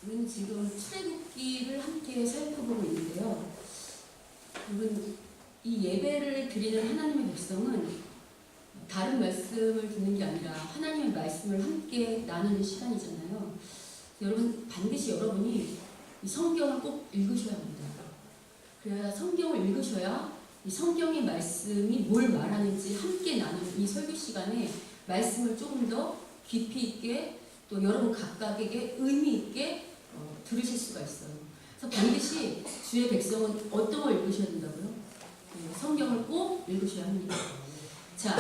우리는 지금 출애굽기를 함께 살펴보고 있는데요. 여러분, 이 예배를 드리는 하나님의 백성은 다른 말씀을 듣는 게 아니라 하나님의 말씀을 함께 나누는 시간이잖아요. 여러분, 반드시 여러분이 이 성경을 꼭 읽으셔야 합니다. 그래야 성경을 읽으셔야 이 성경의 말씀이 뭘 말하는지 함께 나누는 이 설교 시간에 말씀을 조금 더 깊이 있게 또 여러분 각각에게 의미 있게 들으실 수가 있어요. 그래서 반드시 주의 백성은 어떤 걸 읽으셔야 된다고요? 성경을 꼭 읽으셔야 합니다. 자,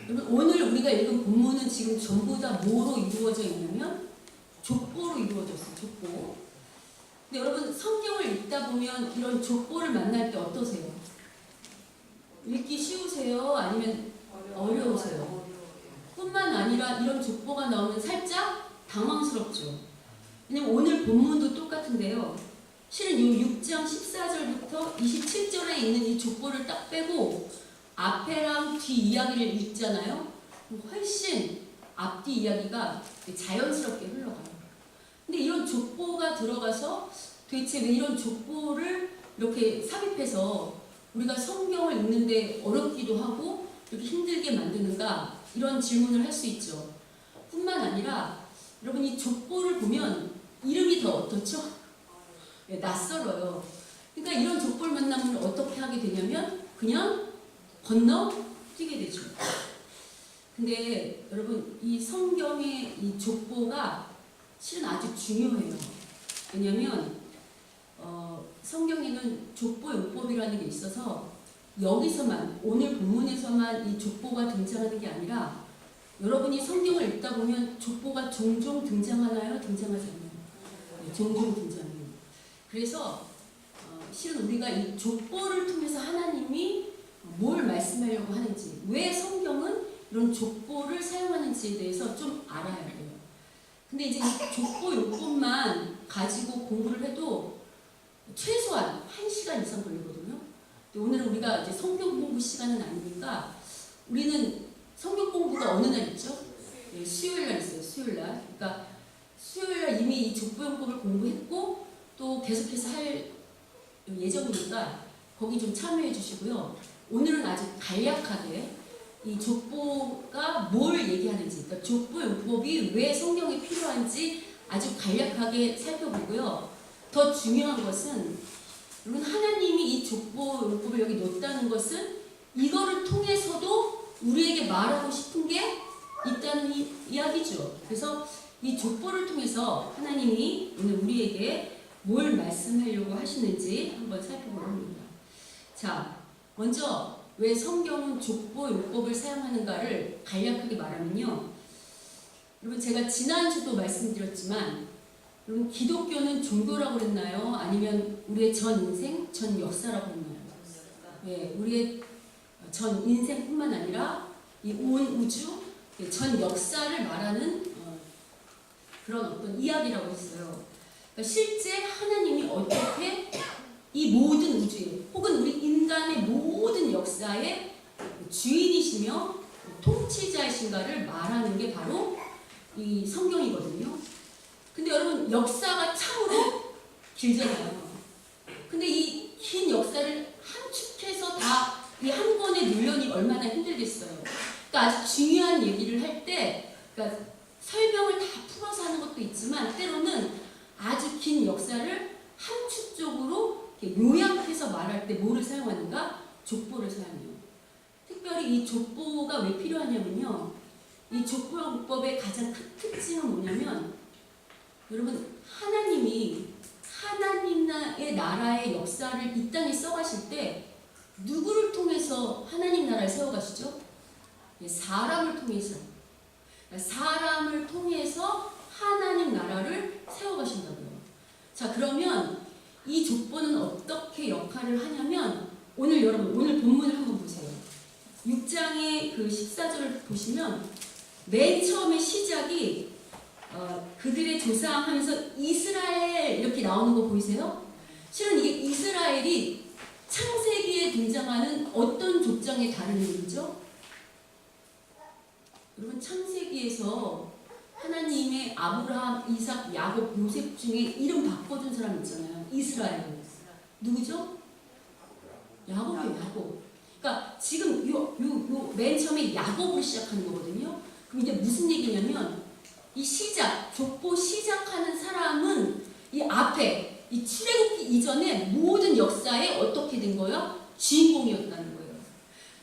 여러분 오늘 우리가 읽은 본문은 지금 전부 다 뭐로 이루어져 있냐면 족보로 이루어졌어요. 족보. 근데 여러분 성경을 읽다 보면 이런 족보를 만날 때 어떠세요? 읽기 쉬우세요? 아니면 어려우세요? 뿐만 아니라 이런 족보가 나오면 살짝 당황스럽죠. 왜냐면 오늘 본문도 똑같은데요. 실은 이 6장 14절부터 27절에 있는 이 족보를 딱 빼고 앞에랑 뒤 이야기를 읽잖아요. 훨씬 앞뒤 이야기가 자연스럽게 흘러가요. 근데 이런 족보가 들어가서 도대체 왜 이런 족보를 이렇게 삽입해서 우리가 성경을 읽는데 어렵기도 하고 이렇게 힘들게 만드는가 이런 질문을 할 수 있죠. 뿐만 아니라 여러분 이 족보를 보면 이름이 더 어떻죠? 낯설어요. 그러니까 이런 족보를 만나면 어떻게 하게 되냐면 그냥 건너뛰게 되죠. 근데 여러분 이 성경의 이 족보가 실은 아주 중요해요. 왜냐면 성경에는 족보용법이라는 게 있어서 여기서만 오늘 본문에서만 이 족보가 등장하는 게 아니라 여러분이 성경을 읽다 보면 족보가 종종 등장하나요? 등장하지 않나요? 네, 종종 등장해요. 그래서 실은 우리가 이 족보를 통해서 하나님이 뭘 말씀하려고 하는지, 왜 성경은 이런 족보를 사용하는지에 대해서 좀 알아야 돼요. 근데 이제 이 족보용법만 가지고 공부를 해도 최소한 1시간 이상 걸리거든요. 오늘은 우리가 이제 성경 공부 시간은 아니니까 우리는 성경 공부가 어느 날 있죠? 네, 수요일 날 있어요. 수요일 날. 그러니까 수요일 날 이미 이 족보용법을 공부했고 또 계속해서 할 예정이니까 거기 좀 참여해 주시고요. 오늘은 아주 간략하게 이 족보가 뭘 얘기하는지, 그러니까 족보용법이 왜 성경에 필요한지 아주 간략하게 살펴보고요. 더 중요한 것은 여러분 하나님이 이 족보용법을 여기 놓았다는 것은 이거를 통해서도 우리에게 말하고 싶은 게 있다는 이야기죠. 그래서 이 족보를 통해서 하나님이 오늘 우리에게 뭘 말씀하려고 하시는지 한번 살펴보려 합니다. 자, 먼저 왜 성경은 족보용법을 사용하는가를 간략하게 말하면요. 여러분 제가 지난주도 말씀드렸지만 여러분 기독교는 종교라고 그랬나요? 아니면 우리의 전 인생, 전 역사라고 했나요? 네, 우리의 전 인생뿐만 아니라 이 온 우주, 전 역사를 말하는 그런 어떤 이야기라고 했어요. 그러니까 실제 하나님이 어떻게 이 모든 우주에 혹은 우리 인간의 모든 역사의 주인이시며 통치자이신가를 말하는 게 바로 이 성경이거든요. 근데 여러분 역사가 참으로 길잖아요. 근데 이 긴 역사를 함축해서 다 이 한 권에 넣으려니 얼마나 힘들겠어요. 그러니까 아주 중요한 얘기를 할 때 그러니까 설명을 다 풀어서 하는 것도 있지만 때로는 아주 긴 역사를 함축적으로 요약해서 말할 때 뭐를 사용하는가? 족보를 사용해요. 특별히 이 족보가 왜 필요하냐면요. 이 족보용법의 가장 큰 특징은 뭐냐면 여러분 하나님이 하나님의 나라의 역사를 이 땅에 써가실 때 누구를 통해서 하나님 나라를 세워가시죠? 사람을 통해서. 사람을 통해서 하나님 나라를 세워가신다고요. 자, 그러면 이 족보는 어떻게 역할을 하냐면 오늘 여러분 오늘 본문을 한번 보세요. 6장의 그 14절을 보시면 맨 처음에 시작이 그들의 조상 하면서 이스라엘 이렇게 나오는 거 보이세요? 실은 이게 이스라엘이 창세기에 등장하는 어떤 족장의 다른 이름이죠? 여러분 창세기에서 하나님의 아브라함, 이삭, 야곱, 요셉 중에 이름 바꿔준 사람 있잖아요. 이스라엘. 누구죠? 야곱이에요. 야곱. 그러니까 지금 맨 처음에 야곱으로 시작하는 거거든요. 그럼 이게 무슨 얘기냐면 이 시작, 족보 시작하는 사람은 이 앞에 이 출애굽기 이전에 모든 역사에 어떻게 된 거예요? 주인공이었다는 거예요.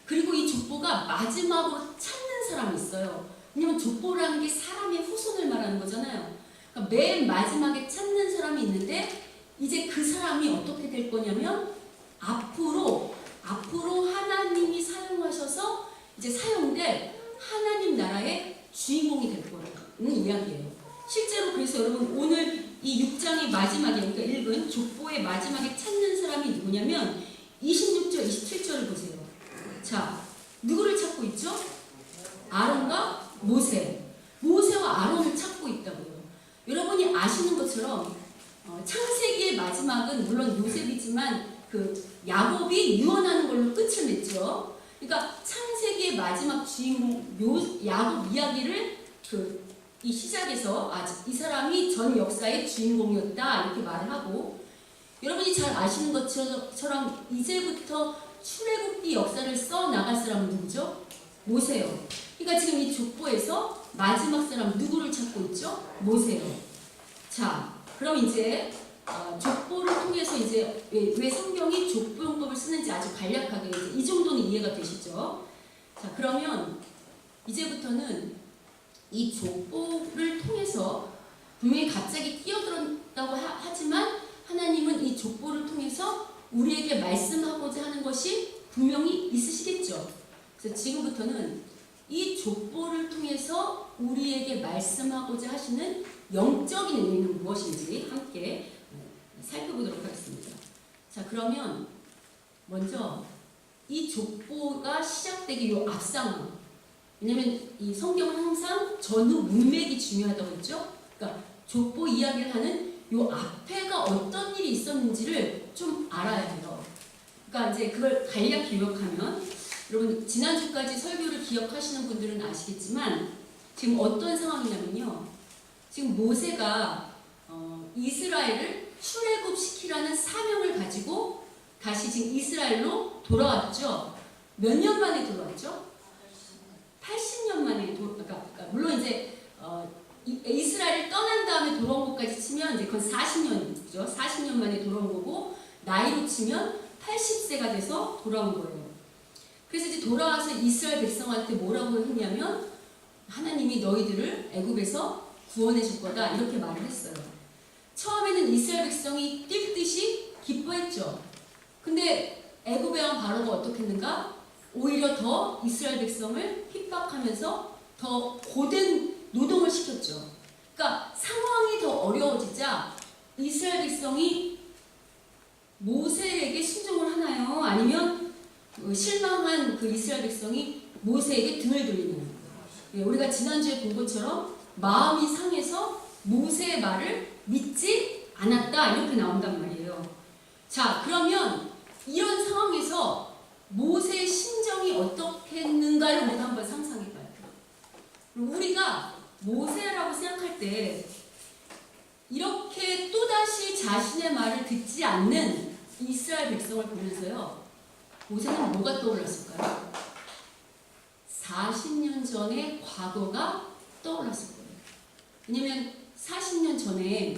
그리고 이 족보가 마지막으로 찾는 사람이 있어요. 왜냐면 족보라는 게 사람의 후손을 말하는 거잖아요. 그러니까 맨 마지막에 찾는 사람이 있는데 이제 그 사람이 어떻게 될 거냐면 앞으로 하나님이 사용하셔서 이제 사용될 하나님 나라의 주인공이 될 거라는 이야기예요. 실제로 그래서 여러분 오늘 이 6장의 마지막에 우리가 읽은 족보의 마지막에 찾는 사람이 누구냐면 26절, 27절을 보세요. 자, 누구를 찾고 있죠? 아론과 모세. 모세와 아론을 찾고 있다고요. 여러분이 아시는 것처럼 창세기의 마지막은 물론 요셉이지만 그 야곱이 유언하는 걸로 끝을 맺죠. 그러니까 창세기의 마지막 주인공 야곱 이야기를 이 시작에서 이 사람이 전 역사의 주인공이었다 이렇게 말을 하고, 여러분이 잘 아시는 것처럼 이제부터 출애굽기 역사를 써 나갈 사람은 누구죠? 모세요. 그러니까 지금 이 족보에서 마지막 사람 누구를 찾고 있죠? 모세요. 자, 그럼 이제 족보를 통해서 이제 왜 성경이 족보용법을 쓰는지 아주 간략하게 이제 이 정도는 이해가 되시죠? 자, 그러면 이제부터는 이 족보를 통해서 분명히 갑자기 끼어들었다고 하지만 하나님은 이 족보를 통해서 우리에게 말씀하고자 하는 것이 분명히 있으시겠죠. 그래서 지금부터는 이 족보를 통해서 우리에게 말씀하고자 하시는 영적인 의미는 무엇인지 함께 살펴보도록 하겠습니다. 자, 그러면 먼저 이 족보가 시작되기 요 앞상황, 왜냐면 이 성경은 항상 전후 문맥이 중요하다고 했죠. 그러니까 족보 이야기를 하는 요 앞에가 어떤 일이 있었는지를 좀 알아야 해요. 그러니까 이제 그걸 간략히 요약하면, 여러분 지난주까지 설교를 기억하시는 분들은 아시겠지만 지금 어떤 상황이냐면요. 지금 모세가 이스라엘을 출애굽시키라는 사명을 가지고 다시 지금 이스라엘로 돌아왔죠. 몇 년 만에 돌아왔죠? 80년 만에 그러니까 물론 이제 이스라엘을 떠난 다음에 돌아온 것까지 치면 이제 그건 40년이죠. 40년 만에 돌아온 거고, 나이로 치면 80세가 돼서 돌아온 거예요. 그래서 이제 돌아와서 이스라엘 백성한테 뭐라고 했냐면 하나님이 너희들을 애굽에서 구원해 줄 거다 이렇게 말을 했어요. 처음에는 이스라엘 백성이 뛸 듯이 기뻐했죠. 근데 애굽의 왕 바로가 어떻게 했는가? 오히려 더 이스라엘 백성을 핍박하면서 더 고된 노동을 시켰죠. 그러니까 상황이 더 어려워지자 이스라엘 백성이 모세에게 순종을 하나요? 아니면 실망한 그 이스라엘 백성이 모세에게 등을 돌리는 거예요. 우리가 지난주에 본 것처럼 마음이 상해서 모세의 말을 믿지 않았다 이렇게 나온단 말이에요. 자, 그러면 이런 상황에서 모세의 심정이 어떻게 했는가를 우리가 한번 상상해봐요. 우리가 모세라고 생각할 때 이렇게 또다시 자신의 말을 듣지 않는 이스라엘 백성을 보면서요, 모세는 뭐가 떠올랐을까요? 40년 전의 과거가 떠올랐을 거예요. 왜냐면 40년 전에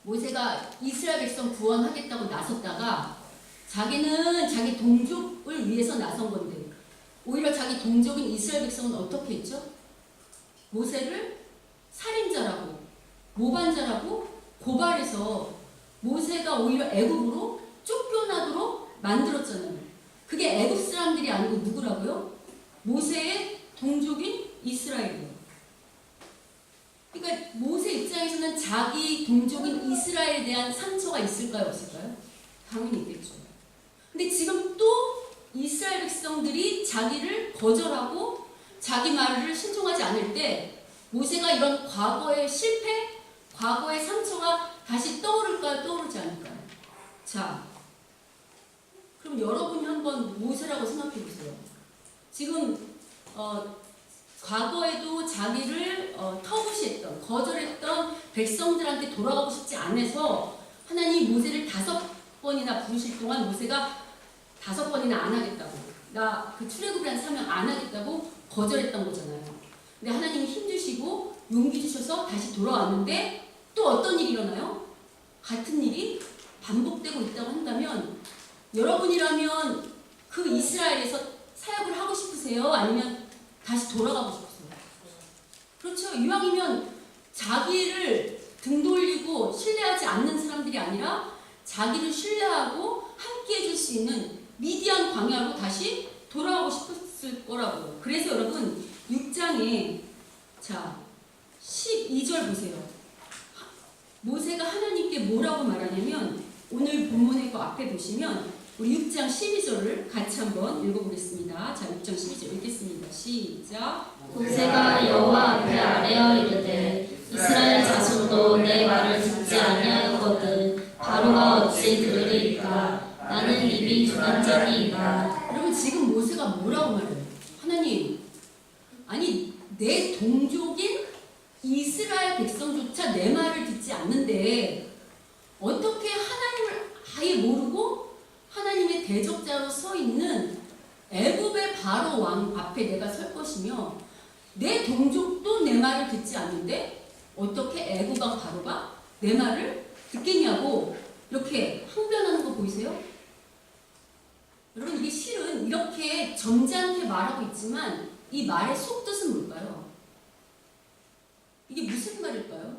모세가 이스라엘 백성 구원하겠다고 나섰다가 자기는 자기 동족을 위해서 나선 건데, 오히려 자기 동족인 이스라엘 백성은 어떻게 했죠? 모세를 살인자라고, 모반자라고 고발해서 모세가 오히려 애굽으로 쫓겨나도록 만들었잖아요. 그게 애굽 사람들이 아니고 누구라고요? 모세의 동족인 이스라엘이에요. 그러니까 모세 입장에서는 자기 동족인 이스라엘에 대한 상처가 있을까요? 없을까요? 당연히 있겠죠. 근데 지금 또 이스라엘 백성들이 자기를 거절하고 자기 말을 신중하지 않을 때 모세가 이런 과거의 실패, 과거의 상처가 다시 떠오를까요? 떠오르지 않을까요? 자, 그럼 여러분이 한번 모세라고 생각해 보세요. 지금 과거에도 자기를 터부시했던, 거절했던 백성들한테 돌아가고 싶지 않아서 하나님이 모세를 5번이나 부르실 동안 모세가 5번이나 안 하겠다고, 나 그 출애굽이라는 사명 안 하겠다고 거절했던 거잖아요. 근데 하나님이 힘주시고 용기 주셔서 다시 돌아왔는데 또 어떤 일이 일어나요? 같은 일이 반복되고 있다고 한다면 여러분이라면 그 이스라엘에서 사역을 하고 싶으세요? 아니면 다시 돌아가고 싶으세요? 그렇죠. 이왕이면 자기를 등 돌리고 신뢰하지 않는 사람들이 아니라 자기를 신뢰하고 함께 해줄 수 있는 미디안 광야로 다시 돌아가고 싶었을 거라고요. 그래서 여러분 6장에 자 12절 보세요. 모세가 하나님께 뭐라고 말하냐면 오늘 본문의 그 앞에 보시면 우리 6장 12절을 같이 한번 읽어보겠습니다. 자 6장 12절 읽겠습니다. 시작. 모세가 여호와 앞에 아뢰어 이르되 이스라엘 자손도 내 말을 듣지 아니하였거든 바로가 어찌 들으리이까 나는 입이 둔한 자니이다. 여러분 지금 모세가 뭐라고 말해요? 하나님, 아니 내 동족인 이스라엘 백성조차 내 말을 듣지 않는데 어떻게 하나님을 아예 모르고 하나님의 대적자로 서 있는 애굽의 바로 왕 앞에 내가 설 것이며 내 동족도 내 말을 듣지 않는데 어떻게 애굽 왕 바로가 내 말을 듣겠냐고 이렇게 항변하는 거 보이세요? 여러분 이게 실은 이렇게 점잖게 말하고 있지만 이 말의 속뜻은 뭘까요? 이게 무슨 말일까요?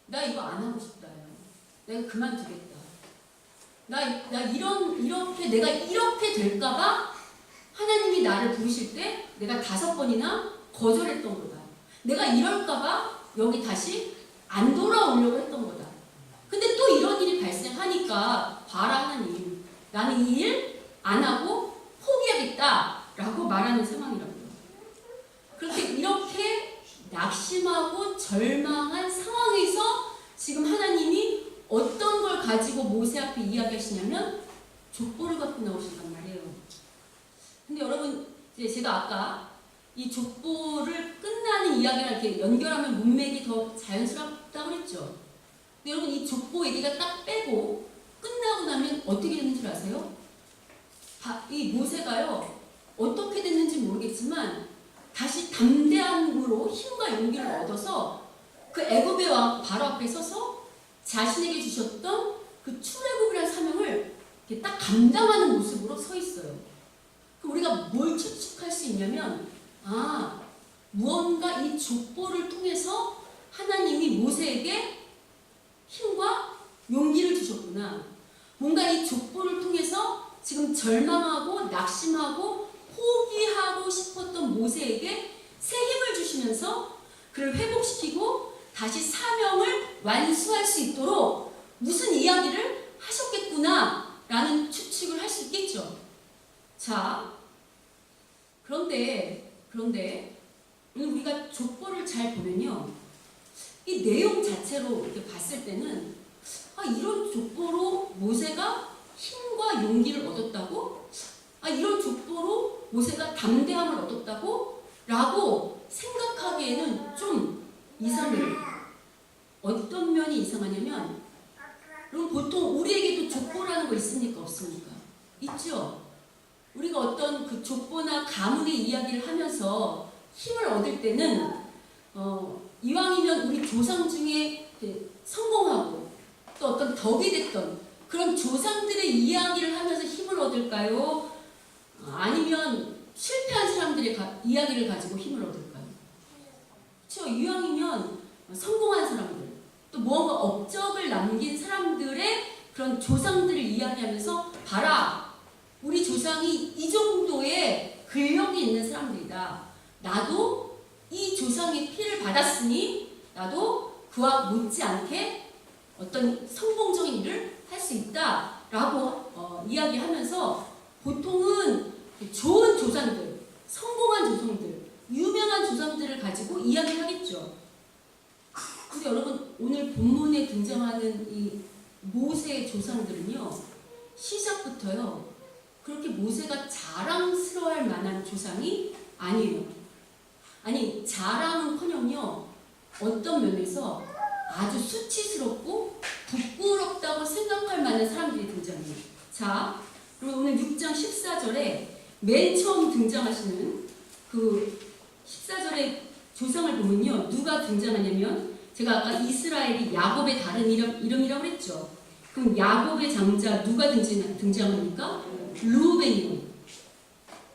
나 이거 안 하고 싶다요. 내가 그만두겠다. 내가 이렇게 될까봐 하나님이 나를 부르실 때 내가 5번이나 거절했던 거다. 내가 이럴까봐 여기 다시 안 돌아오려고 했던 거다. 근데 또 이런 일이 발생하니까 봐라 하나님, 나는 이 일 안 하고 포기하겠다라고 말하는 상황이라고요. 그렇게 이렇게 낙심하고 절망한 상황에서 지금 하나님이 어떤 걸 가지고 모세 앞에 이야기하시냐면 족보를 갖고 나오신단 말이에요. 근데 여러분 제가 아까 이 족보를 끝나는 이야기랑 이렇게 연결하면 문맥이 더 자연스럽다고 그랬죠. 근데 여러분 이 족보 얘기가 딱 빼고 끝나고 나면 어떻게 되는 줄 아세요? 이 모세가요 어떻게 됐는지 모르겠지만 다시 담대함으로 힘과 용기를 얻어서 그 애굽의 왕 바로 앞에 서서 자신에게 주셨던 그 출애굽이라는 사명을 이렇게 딱 감당하는 모습으로 서 있어요. 그럼 우리가 뭘 추측할 수 있냐면 무언가 이 족보를 통해서 하나님이 모세에게 힘과 용기를 주셨구나. 뭔가 이 족보를 통해서 지금 절망하고 낙심하고 포기하고 싶었던 모세에게 새 힘을 주시면서 그를 회복시키고 다시 사명을 완수할 수 있도록 무슨 이야기를 하셨겠구나 라는 추측을 할 수 있겠죠. 자, 그런데 우리가 족보를 잘 보면요 이 내용 자체로 이렇게 봤을 때는 이런 족보로 모세가 힘과 용기를 얻었다고? 이런 족보로 모세가 담대함을 얻었다고? 라고 생각하기에는 좀 이상해요. 어떤 면이 이상하냐면 그럼 보통 우리에게도 족보라는 거 있습니까? 없습니까? 있죠? 우리가 어떤 그 족보나 가문의 이야기를 하면서 힘을 얻을 때는 이왕이면 우리 조상 중에 성공하고 또 어떤 덕이 됐던 그런 조상들의 이야기를 하면서 힘을 얻을까요? 아니면 실패한 사람들의 이야기를 가지고 힘을 얻을까요? 그렇죠. 이왕이면 성공한 사람들, 또 무언가 업적을 남긴 사람들의 그런 조상들을 이야기하면서 봐라, 우리 조상이 이 정도의 근력이 있는 사람들이다. 나도 이 조상의 피를 받았으니 나도 그와 못지않게 어떤 성공적인 일을 할 수 있다라고 이야기하면서 보통은 좋은 조상들, 성공한 조상들, 유명한 조상들을 가지고 이야기를 하겠죠. 근데 여러분 오늘 본문에 등장하는 이 모세의 조상들은요 시작부터요 그렇게 모세가 자랑스러워할 만한 조상이 아니에요. 아니 자랑은커녕요 어떤 면에서 아주 수치스럽고 부끄럽다고 생각할 만한 사람들이 등장해요. 자, 그리고 오늘 6장 14절에 맨 처음 등장하시는 그 14절의 조상을 보면요, 누가 등장하냐면, 제가 아까 이스라엘이 야곱의 다른 이름이라고 했죠. 그럼 야곱의 장자 누가 등장합니까? 르우벤이요.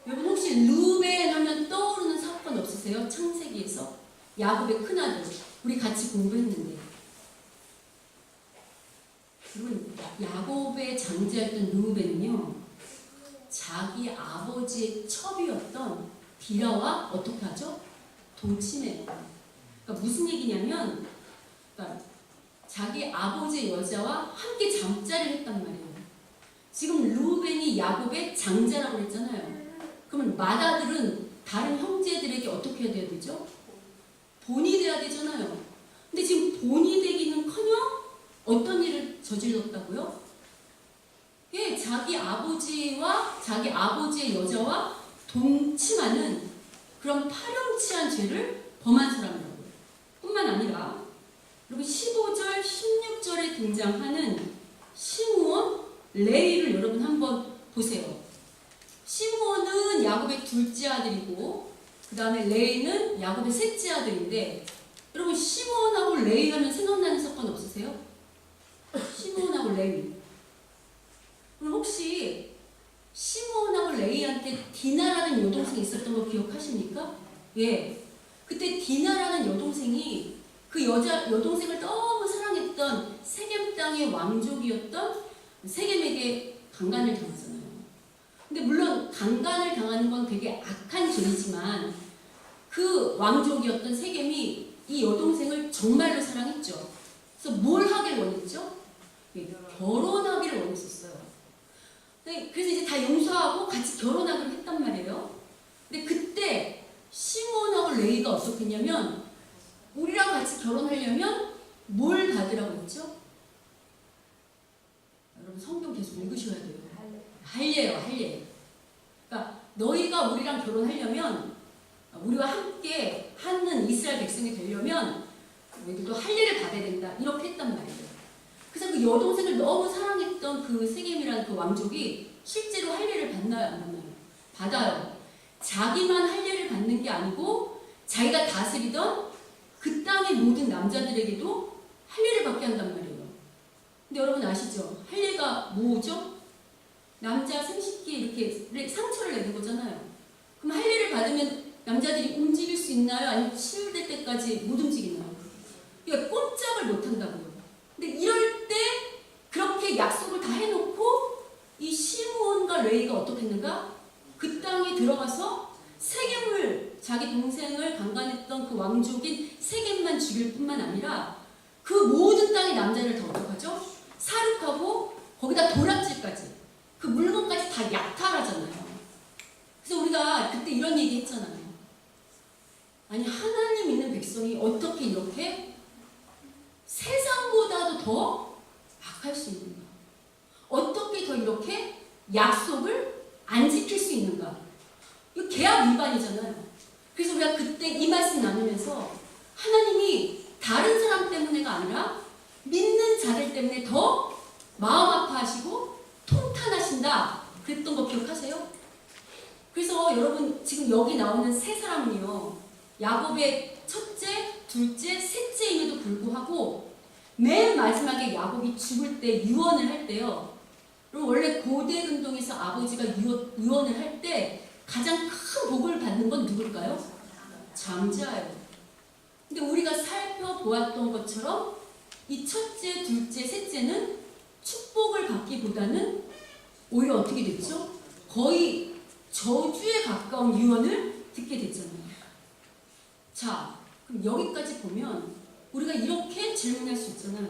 여러분 혹시 르우벤 하면 떠오르는 사건 없으세요? 창세기에서 야곱의 큰아들, 우리 같이 공부했는데. 여러분 야곱의 장자였던 르우벤은요, 자기 아버지의 첩이었던 비라와 어떻게 하죠? 동침해요. 그러니까 무슨 얘기냐면, 그러니까 자기 아버지의 여자와 함께 잠자리를 했단 말이에요. 지금 르우벤이 야곱의 장자라고 했잖아요. 그러면 맏아들은 다른 형제들에게 어떻게 해야 되죠? 본이 돼야 되잖아요. 근데 지금 본이 되기는커녕 어떤 일을 저질렀다고요? 예, 자기 아버지와 자기 아버지의 여자와 동침하는 그런 파렴치한 죄를 범한 사람이라고요. 뿐만 아니라 여러분 15절, 16절에 등장하는 시므온, 레위를 여러분 한번 보세요. 시므온은 야곱의 둘째 아들이고 그 다음에 레위는 야곱의 셋째 아들인데, 여러분 시므온하고 레위 하면 생각나는 사건 없으세요? 시므온하고 레위. 그럼 혹시 시므온하고 레위한테 디나라는 여동생이 있었던 거 기억하십니까? 예. 그때 디나라는 여동생이 그 여동생을 너무 사랑했던 세겜 땅의 왕족이었던 세겜에게 강간을 당하잖아요. 근데 물론 강간을 당하는 건 되게 악한 죄이지만 그 왕족이었던 세겜이 이 여동생을 정말로 사랑했죠. 그래서 뭘 하길 원했죠? 예, 결혼하기를 원했었어요. 그래서 이제 다 용서하고 같이 결혼하기로 했단 말이에요. 근데 그때 시므온하고 레위가 어떻겠냐면, 우리랑 같이 결혼하려면 뭘 받으라고 했죠? 여러분 성경 계속 읽으셔야 돼요. 할례예요, 할례. 그러니까 너희가 우리랑 결혼하려면, 우리와 함께 하는 이스라엘 백성이 되려면 너희들도 할례를 받아야 된다, 이렇게 했단 말이에요. 그래서 그 여동생을 너무 사랑했던 그 세겜이라는 그 왕족이 실제로 할례를 받나요, 안 받나요? 받아요. 자기만 할례를 받는 게 아니고 자기가 다스리던 그 땅의 모든 남자들에게도 할례를 받게 한단 말이에요. 근데 여러분 아시죠? 할례가 뭐죠? 남자 생식기에 이렇게 상처를 내는 거잖아요. 그럼 할례를 받으면 남자들이 움직일 수 있나요? 아니면 치유될 때까지 못 움직이나요? 그러니까 꼼짝을 못 한다고요. 근데 이럴 때 그렇게 약속을 다 해놓고 이 시므온과 레위가 어떻게 했는가? 그 땅에 들어가서 세겜을, 자기 동생을 강간했던 그 왕족인 세겜만 죽일 뿐만 아니라 그 모든 땅의 남자를 다 어떡하죠? 사륙하고 거기다 도락질까지, 그 물건까지 다 약탈하잖아요. 그래서 우리가 그때 이런 얘기 했잖아요. 아니 하나님 믿는 백성이 어떻게 이렇게 세상보다도 더 악할 수 있는가? 어떻게 더 이렇게 약속을 안 지킬 수 있는가? 이거 계약 위반이잖아요. 그래서 우리가 그때 이 말씀 나누면서 하나님이 다른 사람 때문에가 아니라 믿는 자들 때문에 더 마음 아파하시고 통탄하신다, 그랬던 거 기억하세요? 그래서 여러분 지금 여기 나오는 세 사람은요, 야곱의 첫째, 둘째, 셋째임에도 불구하고 맨 마지막에 야곱이 죽을 때 유언을 할 때요, 그리고 원래 고대 근동에서 아버지가 유언을 할 때 가장 큰 복을 받는 건 누굴까요? 장자예요. 근데 우리가 살펴보았던 것처럼 이 첫째, 둘째, 셋째는 축복을 받기보다는 오히려 어떻게 됐죠? 거의 저주에 가까운 유언을 듣게 됐잖아요. 자, 그럼 여기까지 보면 우리가 이렇게 질문할 수 있잖아요.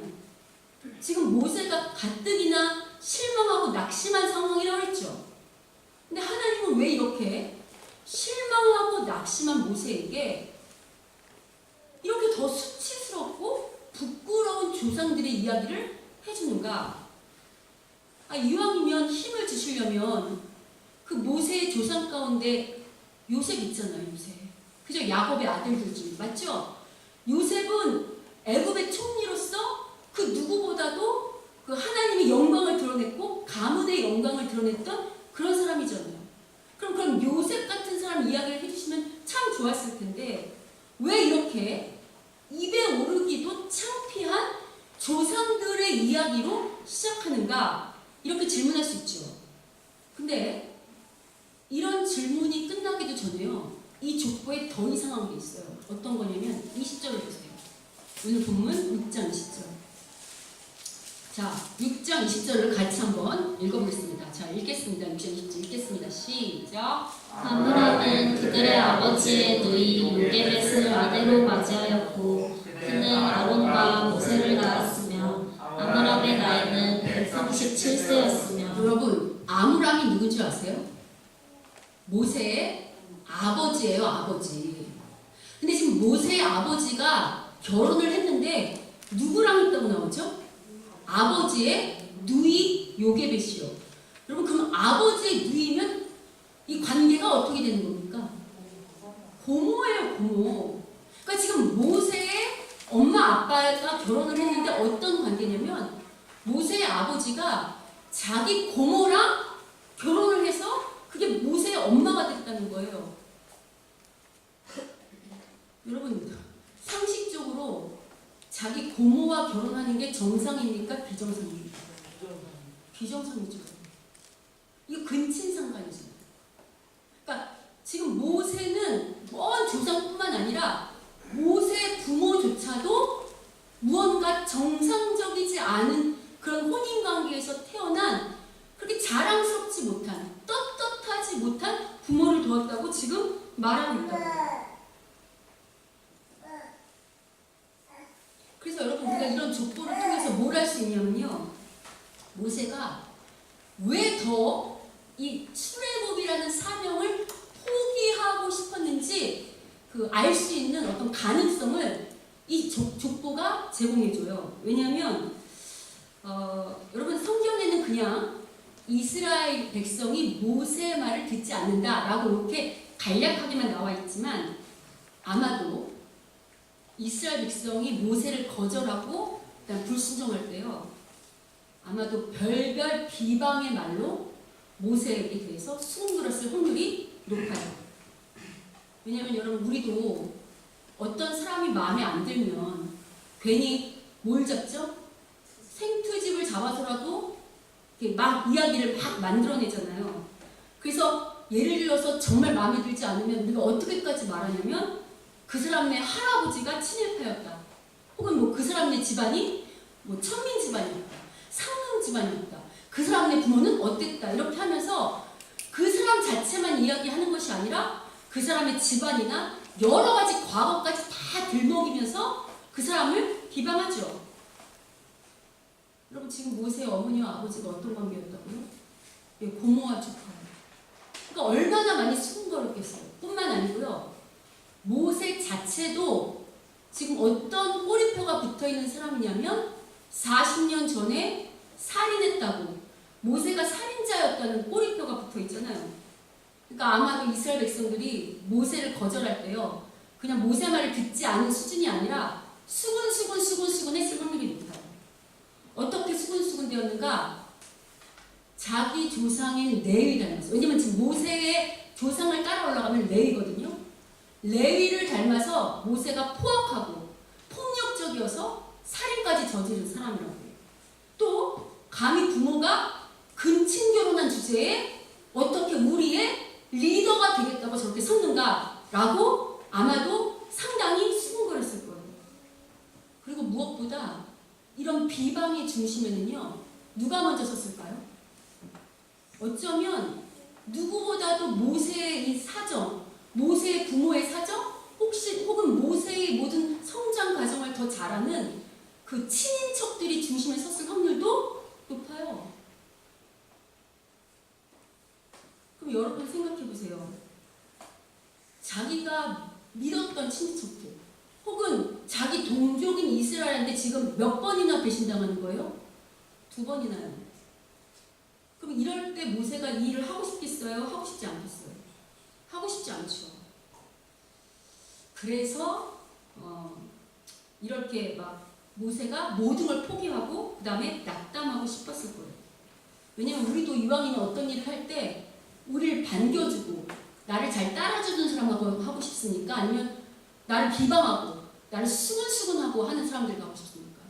지금 모세가 가뜩이나 실망하고 낙심한 상황이라고 했죠. 근데 하나님은 왜 이렇게 실망하고 낙심한 모세에게 이렇게 더 수치스럽고 부끄러운 조상들의 이야기를 해주는가? 이왕이면 힘을 주시려면 그 모세의 조상 가운데 요셉 있잖아요, 요셉. 그죠? 야곱의 아들들 중 맞죠? 요셉은 애굽의 총리로서 그 누구보다도 그 하나님의 영광을 드러냈고 가문의 영광을 드러냈던 그런 사람이잖아요. 그럼 요셉 같은 사람 이야기를 해주시면 참 좋았을 텐데 왜 이렇게 입에 오르기도 창피한 조상들의 이야기로 시작하는가? 이렇게 질문할 수 있죠. 근데 이런 질문이 끝나기도 전에요. 이 족보에 더 이상한 게 있어요. 어떤 거냐면 20절을 보세요. 오늘 본문 6장 20절. 자, 6장 20절을 같이 한번 읽어보겠습니다. 자, 읽겠습니다. 6장 20절 읽겠습니다. 시작. 아므람은 그들의 아버지의 누이 요게벳을 아내로 맞이하였고 그는 아론과 모세를 낳았으며 아므람의 나이는 137세였으며. 여러분, 아므람이 누군 줄 아세요? 모세의 아버지예요, 아버지. 근데 지금 모세의 아버지가 결혼을 했는데 누구랑 했다고 나오죠? 아버지의 누이 요게벳이요. 여러분, 그럼 아버지의 누이면 이 관계가 어떻게 되는 겁니까? 고모예요, 고모. 그러니까 지금 모세의 엄마 아빠가 결혼을 했는데 어떤 관계냐면 모세의 아버지가 자기 고모랑 결혼을 해서 그게 모세의 엄마가 됐다는 거예요. 여러분, 상식적으로 자기 고모와 결혼하는 게 정상입니까? 비정상입니까? 비정상이죠. 이거 근친상간이죠. 그러니까 지금 모세는 먼 조상뿐만 아니라 모세 부모조차도 무언가 정상적이지 않은 그런 혼인관계에서 태어난 그렇게 자랑스럽지 못한 떳떳하지 못한 부모를 두었다고 지금 말하고 있다고. 그래서 여러분 우리가 이런 족보를 통해서 뭘 할 수 있냐면요. 모세가 왜 더 이 출애굽이라는 사명을 포기하고 싶었는지 그 알 수 있는 어떤 가능성을 이 족보가 제공해줘요. 왜냐하면 여러분 성경에는 그냥 이스라엘 백성이 모세의 말을 듣지 않는다라고 이렇게 간략하게만 나와 있지만 아마도 이스라엘 백성이 모세를 거절하고 그다음 불순종할 때요. 아마도 별별 비방의 말로 모세에게 대해서 수군거렸을 확률이 높아요. 왜냐하면 여러분 우리도 어떤 사람이 마음에 안 들면 괜히 뭘 잡죠? 생트집을 잡아서라도 막 이야기를 막 만들어내잖아요. 그래서 예를 들어서 정말 마음에 들지 않으면 우리가 어떻게까지 말하냐면 그 사람의 할아버지가 친일파였다. 혹은 뭐 그 사람의 집안이 뭐 천민 집안이었다. 상능 집안이었다. 그 사람의 부모는 어땠다. 이렇게 하면서 그 사람 자체만 이야기하는 것이 아니라 그 사람의 집안이나 여러 가지 과거까지 다 들먹이면서 그 사람을 비방하죠. 여러분 지금 모세의 어머니와 아버지가 어떤 관계였다고요? 예, 고모와 조카예요. 그러니까 얼마나 많이 수군거렸겠어요. 뿐만 아니고요. 모세 자체도 지금 어떤 꼬리표가 붙어있는 사람이냐면 40년 전에 살인했다고 모세가 살인자였다는 꼬리표가 붙어있잖아요. 그러니까 아마도 이스라엘 백성들이 모세를 거절할 때요. 그냥 모세 말을 듣지 않은 수준이 아니라 수군 했을 확률이 높아요. 어떻게 수군 되었는가? 자기 조상인 레위 닮았어요. 왜냐면 지금 모세의 조상을 따라 올라가면 레위거든요. 레위를 닮아서 모세가 포악하고 폭력적이어서 살인까지 저지른 사람이라고 해요. 또 감히 부모가 근친결혼한 주제에 어떻게 우리의 리더가 되겠다고 저렇게 섰는가라고 아마도 상당히 수군거렸을 거예요. 그리고 무엇보다 이런 비방의 중심에는요. 누가 먼저 섰을까요? 어쩌면 누구보다도 모세의 이 사정, 모세의 부모의 사정, 혹은 모세의 모든 성장 과정을 더 잘 아는 그 친인척들이 중심에 섰을 확률도 높아요. 그럼 여러분 생각해 보세요. 자기가 믿었던 친인척들, 혹은 자기 동족인 이스라엘한테 지금 몇 번이나 배신당하는 거예요? 2번이나요. 그럼 이럴 때 모세가 이 일을 하고 싶겠어요? 하고 싶지 않겠어요? 하고 싶지 않죠. 그래서 이렇게 막 모세가 모든 걸 포기하고 그 다음에 낙담하고 싶었을 거예요. 왜냐면 우리도 이왕이면 어떤 일을 할 때 우리를 반겨주고 나를 잘 따라주는 사람하고 하고 싶습니까? 아니면 나를 비방하고 나를 수근수근하고 하는 사람들과 하고 싶습니까?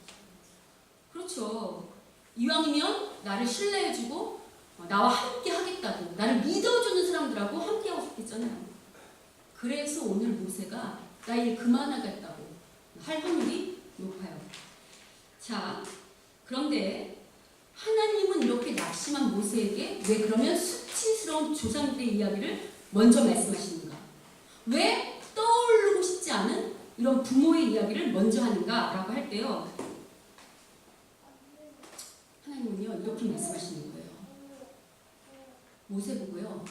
그렇죠. 이왕이면 나를 신뢰해주고 나와 함께 하겠다고 나를 믿어주는 사람들하고 함께 하고 싶겠잖아요. 그래서 오늘 모세가 나 일 그만하겠다고 할 확률이 높아요. 자, 그런데 하나님은 이렇게 낙심한 모세에게 왜 그러면 수치스러운 조상들의 이야기를 먼저 말씀하시는가? 왜 떠오르고 싶지 않은 이런 부모의 이야기를 먼저 하는가? 라고 할 때요. 하나님은요 이렇게 말씀하시는 거예요. 모세 보고요.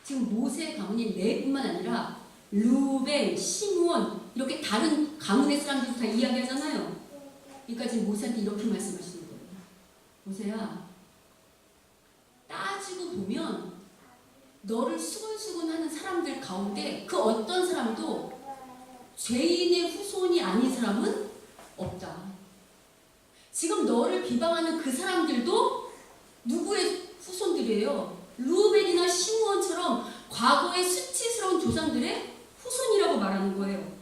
지금 모세 가문이 레위뿐만 아니라 루벤, 시므온 이렇게 다른 가문의 사람들도 다 이야기하잖아요. 그러니까 지금 모세한테 이렇게 말씀하시는 거예요. 모세야, 따지고 보면 너를 수근수근하는 사람들 가운데 그 어떤 사람도 죄인의 후손이 아닌 사람은 없다. 지금 너를 비방하는 그 사람들도 누구의 후손들이에요? 루벤이나 시므온처럼 과거의 수치스러운 조상들의 후손이라고 말하는 거예요.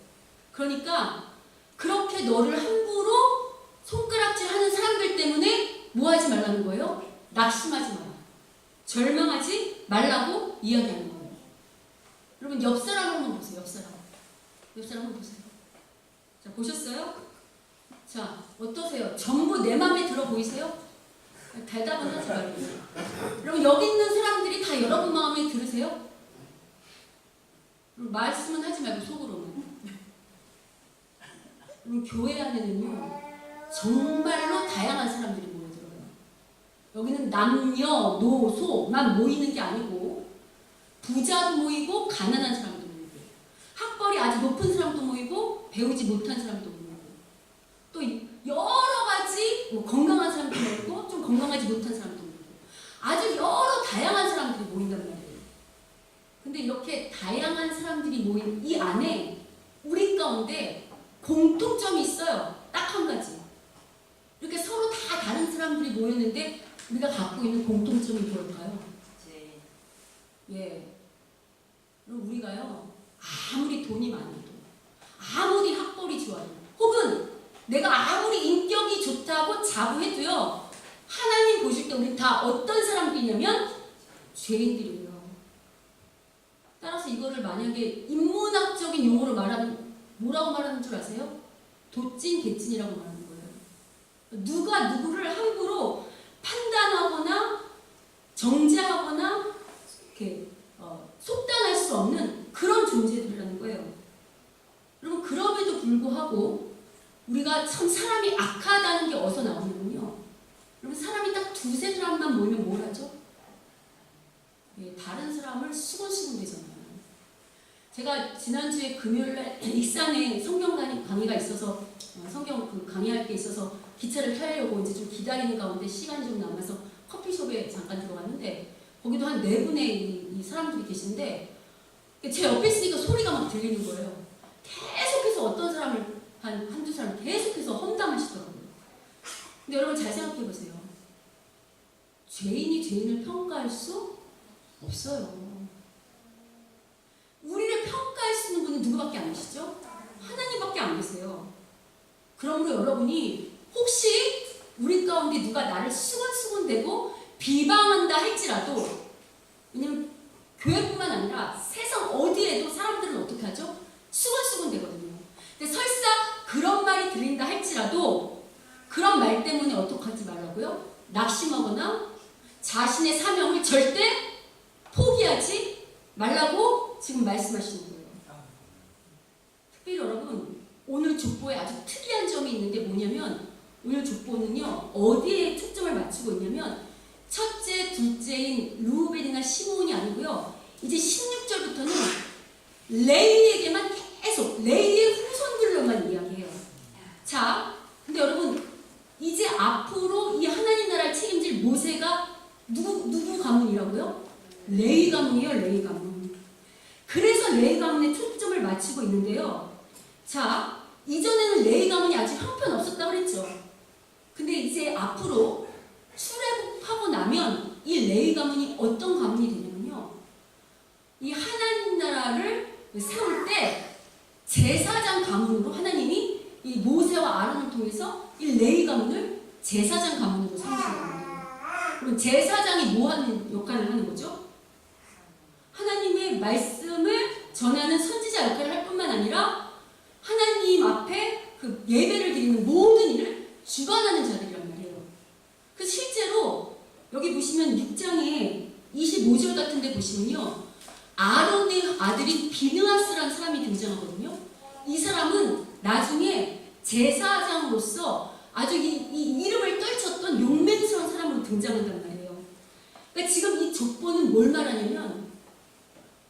그러니까 그렇게 너를 함부로 손가락질하는 사람들 때문에 뭐 하지 말라는 거예요? 낙심하지 마라. 절망하지 말라고 이야기하는 거예요. 여러분 옆 사람 한번 보세요. 옆 사람. 옆 사람 한번 보세요. 자, 보셨어요? 자, 어떠세요? 전부 내 마음에 들어 보이세요? 대답은 하지 말고. 여러분 여기 있는 사람들이 다 여러분 마음에 들으세요? 말씀은 하지 말고 속으로는. 교회 안에는요 정말로 다양한 사람들이 모여들어요. 여기는 남녀, 노소만 모이는 게 아니고 부자도 모이고 가난한 사람도 모이고 학벌이 아주 높은 사람도 모이고 배우지 못한 사람도 모이고 또 여러 가지 건강한 사람도 모이고 좀 건강하지 못한 사람도 모이고 아주 여러 다양한 사람들이 모인단 말이에요. 근데 이렇게 다양한 사람들이 모인 이 안에 우리 가운데 공통점이 있어요. 딱 한 가지. 이렇게 서로 다 다른 사람들이 모였는데 우리가 갖고 있는 공통점이 뭘까요? 예. 그럼 우리가요 아무리 돈이 많아도 아무리 학벌이 좋아도 혹은 내가 아무리 인격이 좋다고 자부해도요 하나님 보실 때 우리 다 어떤 사람들이냐면 죄인들이에요. 따라서 이거를 만약에 인문학적인 용어로 말하면 뭐라고 말하는 줄 아세요? 도찐 개찐이라고 말하는 거예요. 누가 누구를 함부로 판단하거나 정죄하거나 이렇게 속단할 수 없는 그런 존재들이라는 거예요. 여러분 그럼에도 불구하고 우리가 참 사람이 악하다는 게 어디서 나오냐면요. 여러분 사람이 딱 두세 사람만 모이면 뭘 하죠? 예, 다른 사람을 수근수근 대잖아요. 제가 지난주에 금요일날 익산에 성경 강의가 있어서 성경 강의할 게 있어서 기차를 타려고 이제 좀 기다리는 가운데 시간이 좀 남아서 커피숍에 잠깐 들어갔는데 거기도 한 4분의 이 사람들이 계신데 제 옆에 있으니까 소리가 막 들리는 거예요. 계속해서 어떤 사람을 한두 사람 계속해서 험담하시더라고요. 근데 여러분 잘 생각해 보세요. 죄인이 죄인을 평가할 수 없어요. 우리를 평가할 수 있는 분은 누구밖에 안 계시죠? 하나님밖에 안 계세요. 그러므로 여러분이 혹시 우리 가운데 누가 나를 수근수근대고 비방한다 할지라도 왜냐면 교회뿐만 아니라 세상 어디에도 사람들은 어떻게 하죠? 수근수근대거든요. 근데 설사 그런 말이 들린다 할지라도 그런 말 때문에 어떻게 하지 말라고요? 낙심하거나 자신의 사명을 절대 포기하지 말라고 지금 말씀하시는 거예요. 특별히 여러분 오늘 족보에 아주 특이한 점이 있는데 뭐냐면 오늘 족보는요 어디에 초점을 맞추고 있냐면 첫째, 둘째인 루벤이나 시므온이 아니고요 이제 16절부터는 레위에게만 계속 레위의 후손들로만 이야기해요. 자, 근데 여러분 이제 앞으로 이 하나님 나라를 책임질 모세가 누구 가문이라고요? 레위 가문이에요. 레위 가문. 그래서 레위 가문에 초점을 맞추고 있는데요. 자, 이전에는 레위 가문이 아직 형편없었다고 그랬죠. 근데 이제 앞으로 출애굽하고 나면 이 레위 가문이 어떤 가문이 되냐면요, 이 하나님 나라를 세울 때 제사장 가문으로 하나님이 이 모세와 아론을 통해서 이 레위 가문을 제사장 가문으로 삼으셨습니다. 그럼 제사장이 뭐 하는 역할을 하는 거죠? 하나님의 말씀을 전하는 선지자 역할을 할 뿐만 아니라 하나님 앞에 그 예배를 드리는 모든 일을 주관하는 자들이란 말이에요. 그 실제로 여기 보시면 6장에 25절 같은 데 보시면요, 아론의 아들인 비느하스라는 사람이 등장하거든요. 이 사람은 나중에 제사장으로서 아주 이 이름을 떨쳤던 용맹스러운 사람으로 등장한단 말이에요. 그러니까 지금 이 족보는 뭘 말하냐면,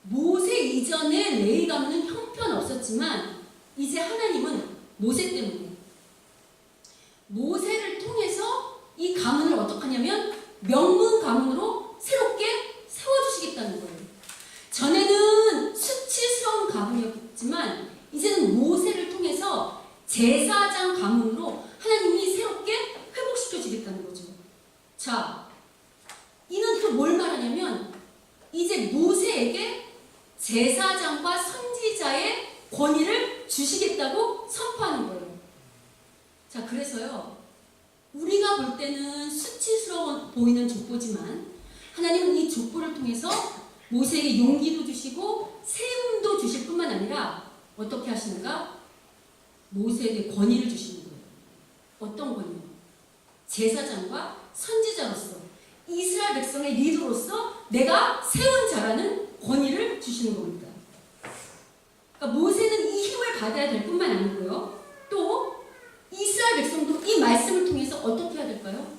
모세 이전에 레위 가문은 형편없었지만 이제 하나님은 모세 때문에 모세를 통해서 이 가문을 어떻게 하냐면 명문 가문으로 새롭게 세워주시겠다는 거예요. 전에는 수치스러운 가문이었지만 이제는 모세를 통해서 제사장 가문으로 하나님이 새롭게 회복시켜 주겠다는 거죠. 자, 이는 또 뭘 말하냐면 이제 모세에게 제사장과 선지자의 권위를 주시겠다고 선포하는 거예요. 자, 그래서요, 우리가 볼 때는 수치스러워 보이는 족보지만 하나님은 이 족보를 통해서 모세에게 용기도 주시고 세움도 주실 뿐만 아니라 어떻게 하시는가? 모세에게 권위를 주시는 거예요. 어떤 권위요? 제사장과 선지자로서, 이스라엘 백성의 리더로서 내가 세운 자라는 권위를 주시는 겁니다. 그러니까 모세는 이 힘을 받아야 될 뿐만 아니고요, 또 이스라엘 백성도 이 말씀을 통해서 어떻게 해야 될까요?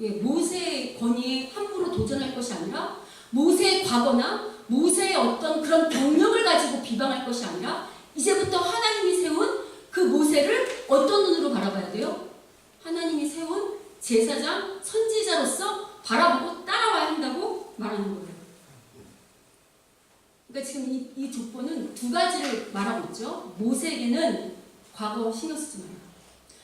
예, 모세의 권위에 함부로 도전할 것이 아니라 모세의 과거나 모세의 어떤 그런 경력을 가지고 비방할 것이 아니라 이제부터 하나님이 세운 그 모세를 어떤 눈으로 바라봐야 돼요? 하나님이 세운 제사장, 선지자로서 바라보고 따라와야 한다고 말하는 거예요. 그러니까 지금 이 족보는 두 가지를 말하고 있죠. 모세에게는 과거 신경 쓰지 마라.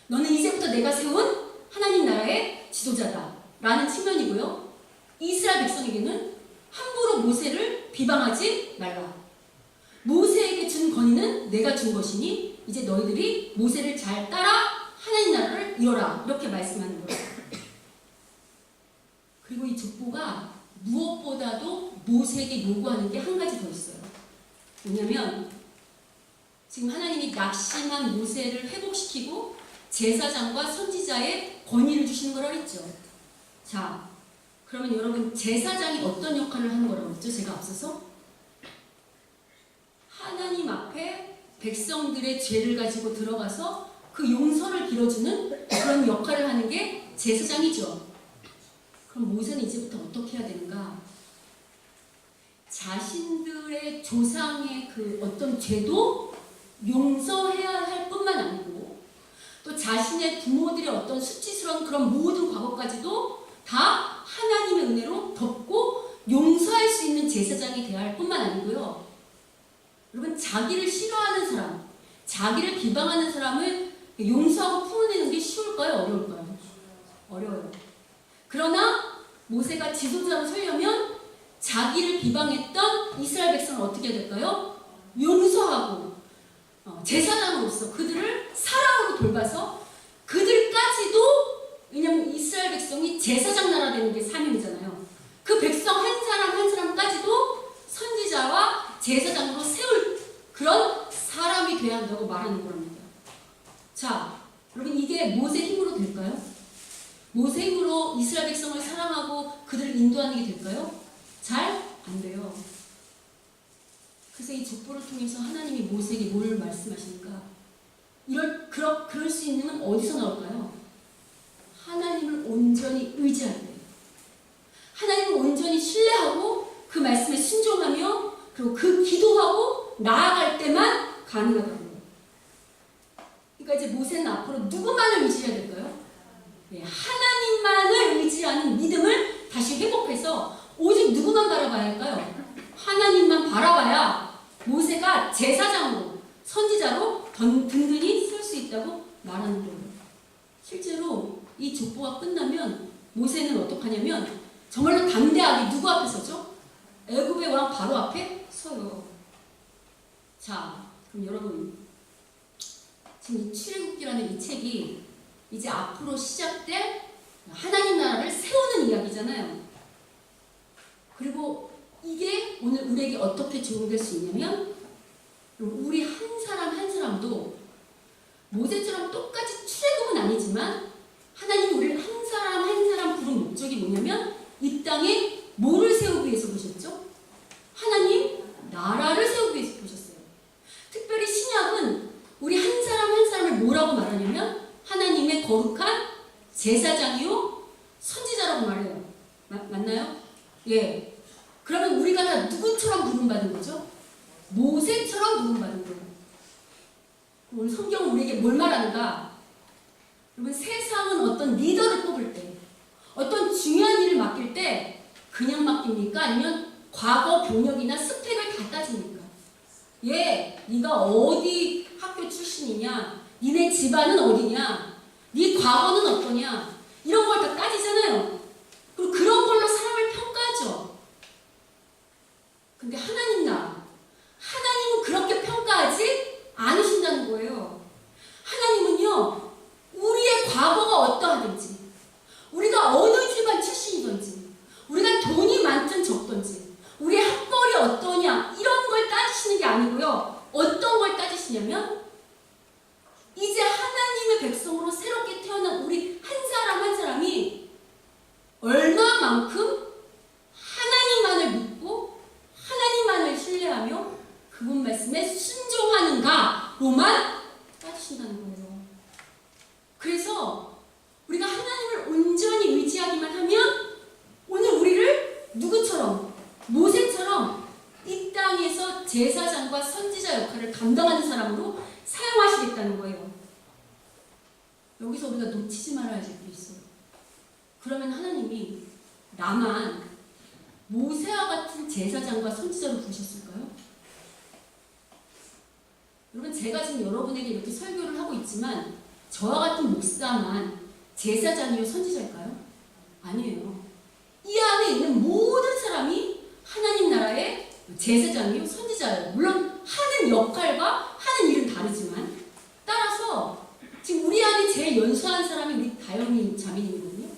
너는 이제부터 내가 세운 하나님 나라의 지도자다 라는 측면이고요. 이스라엘 백성에게는 함부로 모세를 비방하지 말라. 모세에게 준 권위는 내가 준 것이니 이제 너희들이 모세를 잘 따라 하나님 나라를 이뤄라, 이렇게 말씀하는 거예요. 그리고 이 족보가 무엇보다도 모세에게 요구하는 게 한 가지 더 있어요. 뭐냐면 지금 하나님이 낙심한 모세를 회복시키고 제사장과 선지자의 권위를 주시는 거라고 했죠. 자, 그러면 여러분, 제사장이 어떤 역할을 하는 거라고 했죠? 제가 앞서서 하나님 앞에 백성들의 죄를 가지고 들어가서 그 용서를 빌어주는 그런 역할을 하는 게 제사장이죠. 그럼 모세는 이제부터 어떻게 해야 되는가? 자신들의 조상의 그 어떤 죄도 용서해야 할 뿐만 아니고 또 자신의 부모들의 어떤 수치스러운 그런 모든 과거까지도 다 하나님의 은혜로 덮고 용서할 수 있는 제사장이 되어야 할 뿐만 아니고요. 여러분, 자기를 싫어하는 사람, 자기를 비방하는 사람을 용서하고 풀어내는 게 쉬울까요? 어려울까요? 어려워요. 그러나 모세가 지도자로 서려면 자기를 비방했던 이스라엘 백성을 어떻게 해야 될까요? 용서하고 제사장으로서 그들을 사랑으로 돌봐서 그들까지도, 왜냐하면 이스라엘 백성이 제사장 나라 되는 게 사명이잖아요. 그 백성 한 사람 한 사람까지도 선지자와 제사장으로 세울 그런 사람이 돼야 한다고 말하는 겁니다. 자, 여러분, 이게 모세 힘으로 될까요? 모세 힘으로 이스라엘 백성을 사랑하고 그들을 인도하는 게 될까요? 잘 안 돼요. 그래서 이 족보를 통해서 하나님이 모세에게 뭘 말씀하십니까? 그럴 수 있는 건 어디서 나올까요? 하나님을 온전히 의지할 때, 하나님을 온전히 신뢰하고 그 말씀에 순종하며 그리고 그 기도하고 나아갈 때만 가능하다고요. 그러니까 이제 모세는 앞으로 누구만을 의지해야 될까요? 네, 하나님만을 의지하는 믿음을 다시 회복해서 오직 누구만 바라봐야 할까요? 하나님만 바라봐야 모세가 제사장으로, 선지자로 더 이 족보가 끝나면 모세는 어떡하냐면 정말로 담대하게 누구 앞에 서죠? 애굽의 왕 바로 앞에 서요. 자, 그럼 여러분 지금 이 출애굽기라는 이 책이 이제 앞으로 시작될 하나님 나라를 세우는 이야기잖아요. 그리고 이게 오늘 우리에게 어떻게 적용될 수 있냐면 우리 한 사람 한 사람도 모세처럼 똑같이 출애굽은 아니지만 하나님이 우리를 한 사람 한 사람 부른 목적이 뭐냐면 이 땅에 뭐를 세우기 위해서 보셨죠? 하나님 나라를 세우기 위해서 보셨어요. 특별히 신약은 우리 한 사람 한 사람을 뭐라고 말하냐면 하나님의 거룩한 제사장이요 선지자라고 말해요. 맞나요? 예. 그러면 우리가 다 누구처럼 부름받은 거죠? 모세처럼 부름받은 거예요. 오늘 성경은 우리에게 뭘 말하는가? 여러분 세상은 어떤 리더를 뽑을 때 어떤 중요한 일을 맡길 때 그냥 맡깁니까? 아니면 과거 경력이나 스펙을 다 따집니까? 예, 네가 어디 학교 출신이냐? 니네 집안은 어디냐? 네 과거는 어떠냐? 이런 걸 다 따지잖아요. 그리고 그런 걸로 사람을 평가하죠. 근데 하나님 나라, 하나님은 그렇게 평가하지 않으신다는 거예요. 하나님은요, 우리의 과거가 어떠하든지, 우리가 어느 집안 출신이든지, 우리가 돈이 많든 적든지, 우리의 학벌이 어떠냐, 이런 걸 따지시는 게 아니고요. 어떤 걸 따지시냐면, 이제 하나님의 백성으로 새롭게 태어난 우리 한 사람 한 사람이 얼마만큼 하나님만을 믿고 하나님만을 신뢰하며 그분 말씀에 순종하는가로만 따지신다는 거예요. 그래서 우리가 하나님을 온전히 의지하기만 하면 오늘 우리를 누구처럼? 모세처럼 이 땅에서 제사장과 선지자 역할을 감당하는 사람으로 사용하시겠다는 거예요. 여기서 우리가 놓치지 말아야 할 점이 있어요. 그러면 하나님이 나만 모세와 같은 제사장과 선지자로 부르셨을까요? 여러분 제가 지금 여러분에게 이렇게 설교를 하고 있지만 저와 같은 목사만 제사장이요 선지자일까요? 아니에요. 이 안에 있는 모든 사람이 하나님 나라의 제사장이요 선지자예요. 물론 하는 역할과 하는 일은 다르지만 따라서 지금 우리 안에 제일 연소한 사람이 우리 다영이 자매님이거든요.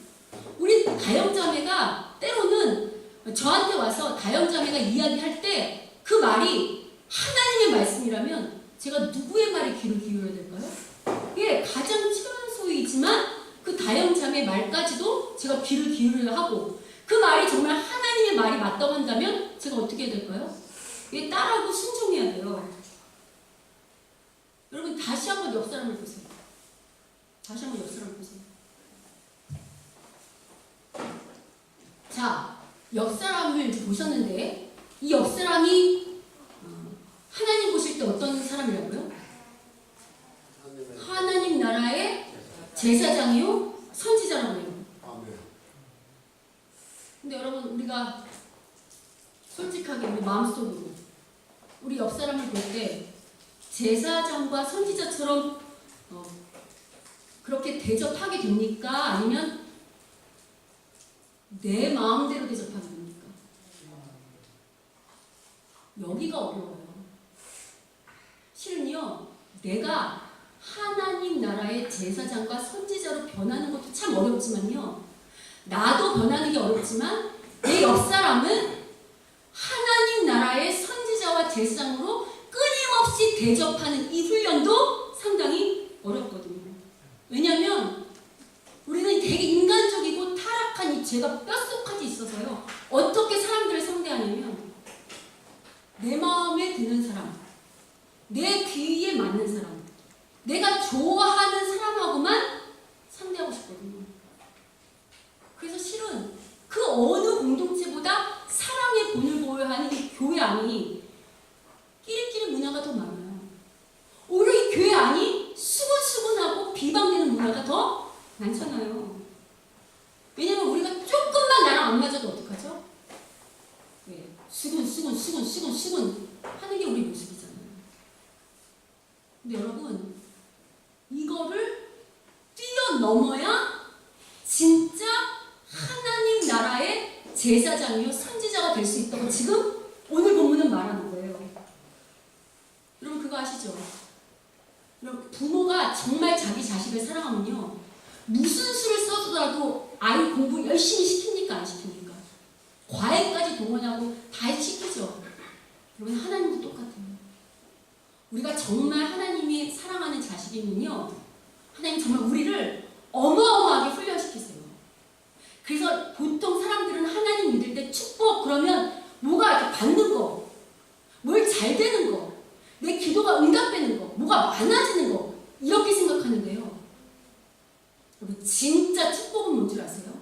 우리 다영 자매가 때로는 저한테 와서 다영 자매가 이야기할 때 그 말이 하나님의 말씀이라면 제가 누구의 말에 귀를 기울여야 될까요? 예, 가장 최연소이지만 그 다영 자매 말까지도 제가 귀를 기울여야 하고 그 말이 정말 하나님의 말이 맞다고 한다면 제가 어떻게 해야 될까요? 예, 따라하고 순종해야 돼요. 여러분 다시 한번 옆 사람을 보세요. 다시 한번 옆 사람을 보세요. 자, 옆 사람을 보셨는데 이 옆 사람이 하나님 보실 때 어떤 사람이라고요? 하나님 나라의 제사장이요 선지자라고 해요. 근데 여러분 우리가 솔직하게 우리 마음속으로 우리 옆 사람을 볼 때 제사장과 선지자처럼 그렇게 대접하게 됩니까? 아니면 내 마음대로 대접하게 됩니까? 여기가 어려워요. 실은요, 내가 하나님 나라의 제사장과 선지자로 변하는 것도 참 어렵지만요, 나도 변하는 게 어렵지만 내 옆사람은 하나님 나라의 선지자와 제사장으로 끊임없이 대접하는 이 훈련도 상당히 어렵거든요. 왜냐하면 우리는 되게 인간적이고 타락한 이 죄가 뼛속까지 있어서요. 어떻게 사람들을 상대하냐면 내 마음에 드는 사람, 내 귀에 맞는 사람, 내가 좋아하는 사람하고만 상대하고 싶거든요. 그래서 실은 그 어느 공동체보다 사랑의 본을 보여야 하는 이 교회 안이 끼리끼리 문화가 더 많아요. 오히려 이 교회 안이 수근수근하고 비방되는 문화가 더 많잖아요. 왜냐면 우리가 조금만 나랑 안 맞아도 어떡하죠? 네. 수근 하는 게 우리 모습이잖아요. 근데 여러분 이거를 뛰어넘어야 제사장이요 선지자가 될 수 있다고 지금 오늘 본문은 말하는 거예요. 여러분 그거 아시죠? 여러분 부모가 정말 자기 자식을 사랑하면요 무슨 수를 써주더라도 아이 공부 열심히 시킵니까 안 시킵니까? 과외까지 동원하고 다 시키죠. 여러분 하나님도 똑같아요. 우리가 정말 하나님이 사랑하는 자식이면요 하나님 정말 우리를 어마어마하게 훈련시키세요. 그래서 보통 사람들은 하나님 믿을 때 축복 그러면 뭐가 이렇게 받는 거, 뭘 잘 되는 거, 내 기도가 응답되는 거, 뭐가 많아지는 거 이렇게 생각하는데요. 여러분 진짜 축복은 뭔 줄 아세요?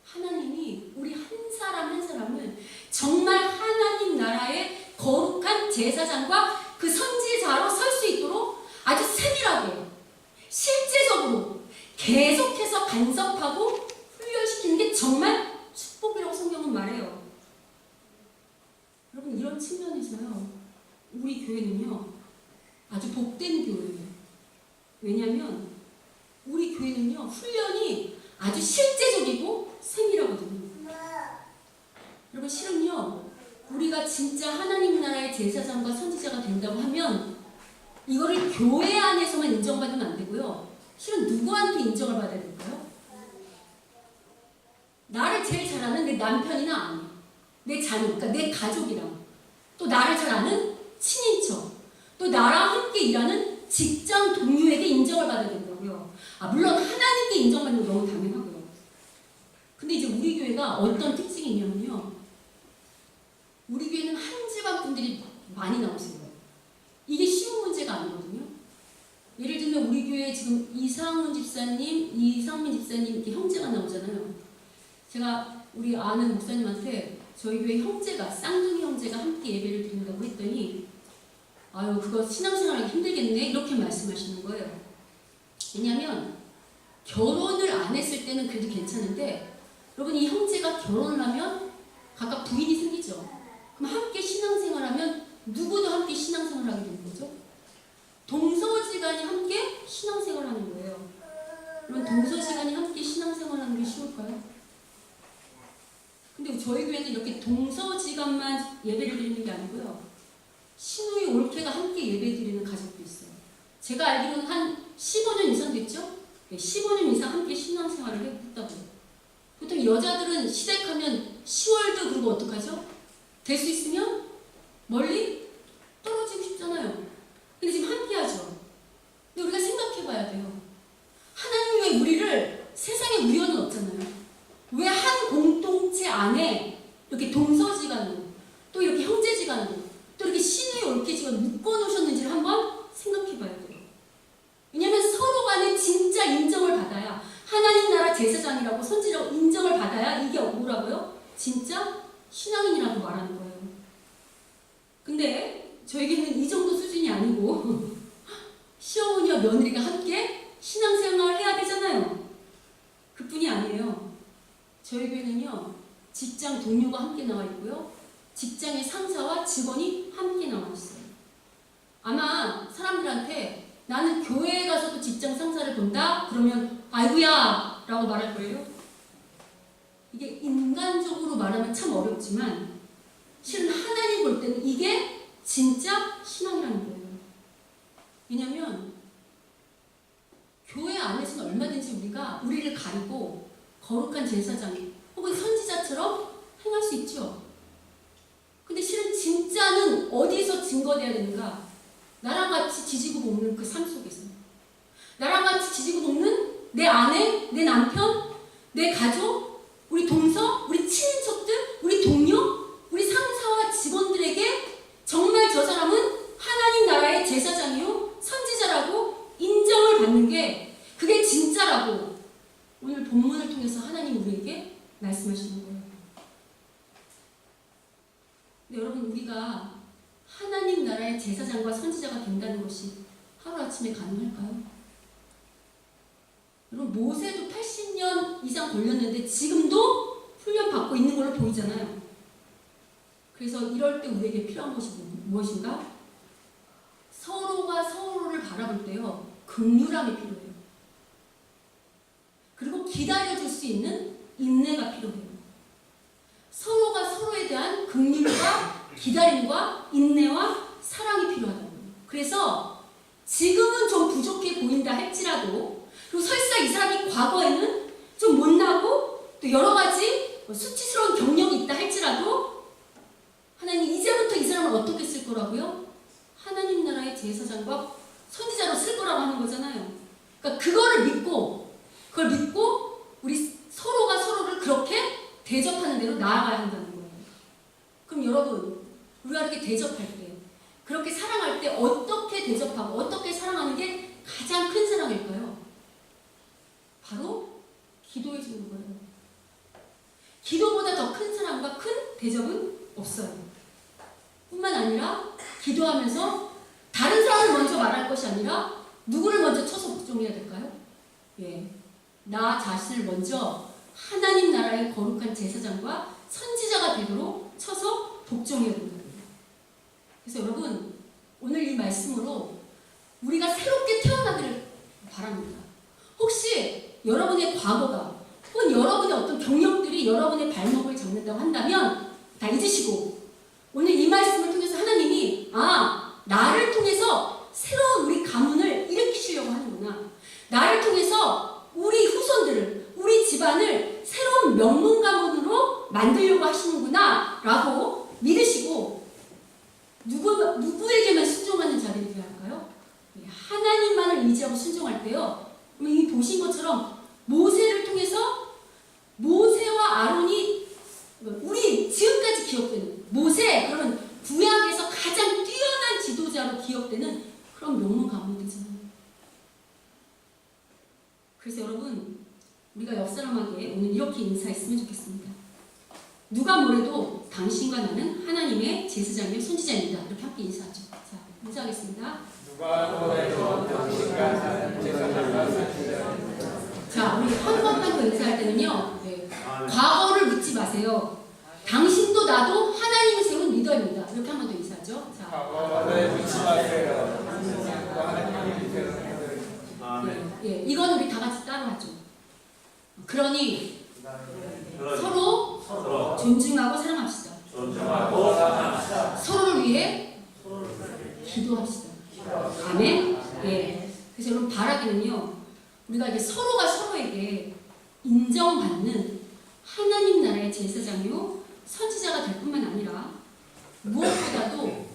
하나님이 우리 한 사람 한 사람을 정말 하나님 나라의 거룩한 제사장과 그 선지자로 설 수 있도록 아주 세밀하게 실제적으로 계속해서 간섭하고 훈련시키는 게 정말 축복이라고 성경은 말해요. 여러분 이런 측면에서요 우리 교회는요 아주 복된 교회예요. 왜냐하면 우리 교회는요 훈련이 아주 실제적이고 세밀하거든요. 여러분 실은요 우리가 진짜 하나님 나라의 제사장과 선지자가 된다고 하면 이거를 교회 안에서만 인정받으면 안 되고요. 실은 누구한테 인정을 받아야 될까요? 나를 제일 잘 아는 내 남편이나 아내, 내 자녀, 그러니까 내 가족이랑 또 나를 잘 아는 친인척, 또 나랑 함께 일하는 직장 동료에게 인정을 받아야 된다고요. 물론 하나님께 인정받는 건 너무 당연하고요. 근데 이제 우리 교회가 어떤 특징이 있냐면요. 우리 교회는 한 집안 분들이 많이 나오세요. 이게 쉬운 문제가 아니거든요. 예를 들면 우리 교회에 지금 이상훈 집사님, 이상민 집사님 이렇게 형제가 나오잖아요. 제가 우리 아는 목사님한테 저희 교회 형제가 쌍둥이 형제가 함께 예배를 드린다고 했더니 아유 그거 신앙생활하기 힘들겠네 이렇게 말씀하시는 거예요. 왜냐하면 결혼을 안 했을 때는 그래도 괜찮은데 여러분 이 형제가 결혼을 하면 각각 부인이 생기죠. 그럼 함께 신앙생활하면 누구도 함께 신앙생활하게 되는 거죠. 동서지간이 함께 신앙생활하는 거예요. 그럼 동서지간이 함께 신앙생활하는 게 쉬울까요? 근데 저희 교회는 이렇게 동서지간만 예배를 드리는 게 아니고요. 시누이 올케가 함께 예배 드리는 가족도 있어요. 제가 알기로는 한 15년 이상 됐죠? 네, 15년 이상 함께 신앙생활을 했다고요. 보통 여자들은 시댁하면 10월도 그러고 어떡하죠? 될 수 있으면 멀리 떨어지고 싶잖아요. 근데 지금 함께 하죠. 근데 우리가 생각해 봐야 돼요. 하나님 왜 우리를 세상에 우연은 없잖아요. 왜 한 공동체 안에 이렇게 동서지간으로 또 이렇게 형제지간으로 또 이렇게 신의 올케지가 묶어놓으셨는지를 한번 생각해 봐야 돼요. 왜냐하면 서로 간에 진짜 인정을 받아야 하나님 나라 제사장이라고 선지라고 인정을 받아야 이게 뭐라고요? 진짜 신앙인이라고 말하는 거예요. 근데 저에게는 이 정도 수준이 아니고 시어머니와 며느리가 함께 신앙생활을 해야 되잖아요. 그뿐이 아니에요. 저희 교회는요 직장 동료가 함께 나와 있고요 직장의 상사와 직원이 함께 나와 있어요. 아마 사람들한테 나는 교회에 가서도 직장 상사를 본다? 그러면 아이고야 라고 말할 거예요. 이게 인간적으로 말하면 참 어렵지만 실은 하나님 볼 때는 이게 진짜 신앙이라는 거예요. 왜냐하면 교회 안에서는 얼마든지 우리가 우리를 가리고 거룩한 제사장이 혹은 선지자처럼 행할 수 있죠. 근데 실은 진짜는 어디서 증거돼야 되는가? 나랑 같이 지지고 볶는 그 삶 속에서 나랑 같이 지지고 볶는 내 아내, 내 남편, 내 가족, 우리 동서, 우리 친인척들, 우리 동료, 우리 상사와 직원들에게 정말 저 사람은 하나님 나라의 제사장이요 선지자라고 인정을 받는 게 그게 진짜라고 오늘 본문을 통해서 하나님 우리에게 말씀하시는 거예요. 근데 여러분 우리가 하나님 나라의 제사장과 선지자가 된다는 것이 하루아침에 가능할까요? 여러분 모세도 80년 이상 걸렸는데 지금도 훈련받고 있는 걸로 보이잖아요. 그래서 이럴 때 우리에게 필요한 것이 무엇인가? 서로가 서로를 바라볼 때요 긍휼함이 필요해요. 그리고 기다려줄 수 있는 인내가 필요해요. 서로에 대한 긍휼과 기다림과 인내와 사랑이 필요하다는 거예요. 그래서 지금은 좀 부족해 보인다 할지라도, 그리고 설사 이 사람이 과거에는 좀 못나고 또 여러 가지 수치스러운 경력이 있다 할지라도 하나님 이제부터 이 사람을 어떻게 쓸 거라고요? 하나님 나라의 제사장과 선지자로 쓸 거라고 하는 거잖아요. 그러니까 그걸 믿고 우리 서로가 서로를 그렇게 대접하는 대로 나아가야 한다는 거예요. 그럼 여러분, 우리가 이렇게 대접할 때, 그렇게 사랑할 때 어떻게 대접하고 어떻게 사랑하는 게 가장 큰 사랑일까요? 바로 기도해 주는 거예요. 기도보다 더 큰 사랑과 큰 대접은 없어요. 뿐만 아니라 기도하면서 다른 사람을 먼저 말할 것이 아니라 누구를 먼저 쳐서 복종해야 될까요? 예, 나 자신을 먼저 하나님 나라의 거룩한 제사장과 선지자가 되도록 쳐서 복종해야 된다는 거예요. 그래서 여러분, 오늘 이 말씀으로 우리가 새롭게 태어나기를 바랍니다. 혹시 여러분의 과거가 혹은 여러분의 어떤 경력들이 여러분의 발목을 잡는다고 한다면 다 잊으시고 오늘 이 말씀을 통해서 하나님이 나를 통해서 새로운 우리 가문을 일으키시려고 하는구나. 나를 통해서 우리 후손들을, 우리 집안을 새로운 명문 가문으로 만들려고 하시는구나 라고 믿으시고 누구에게만 순종하는 자리를 해야 할까요? 하나님만을 의지하고 순종할 때요. 이미 보신 것처럼 모세를 통해서 모세와 아론이 우리 지금까지 기억되는 모세, 그러면 구약에서 가장 뛰어난 지도자로 기억되는 그런 명문 가문이 되잖아요. 그래서 여러분, 우리가 옆 사람에게 오늘 이렇게 인사했으면 좋겠습니다. 누가 뭐래도 당신과 나는 하나님의 제사장이며 선지자입니다. 이렇게 함께 인사하죠. 자, 인사하겠습니다. 누가 뭐래도 당신과 나는 제사장과 선지자입니다. 자, 우리 한 번만 더 인사할 때는요. 과거를 묻지 마세요. 당신도 나도 하나님이 세운 리더입니다. 이렇게 한 번 더 인사하죠. 자, 과거를 묻지 마세요. 당신과 하나님이 세운 리더입니다. 예, 이건 우리 다 같이 따로 하죠. 그러니 서로 존중하고 사랑합시다. 서로를 위해 기도합시다. 아멘. 예. 그래서 여러분, 바라기는요, 우리가 이제 서로가 서로에게 인정받는 하나님 나라의 제사장이요 선지자가 될 뿐만 아니라 무엇보다도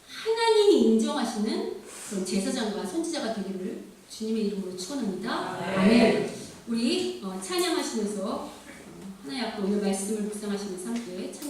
하나님이 인정하시는 그런 제사장과 선지자가 되기를 주님의 이름으로 축원합니다. 아멘. 우리 찬양하시면서 하나님 앞에 오늘 말씀을 묵상하시면서 함께 찬양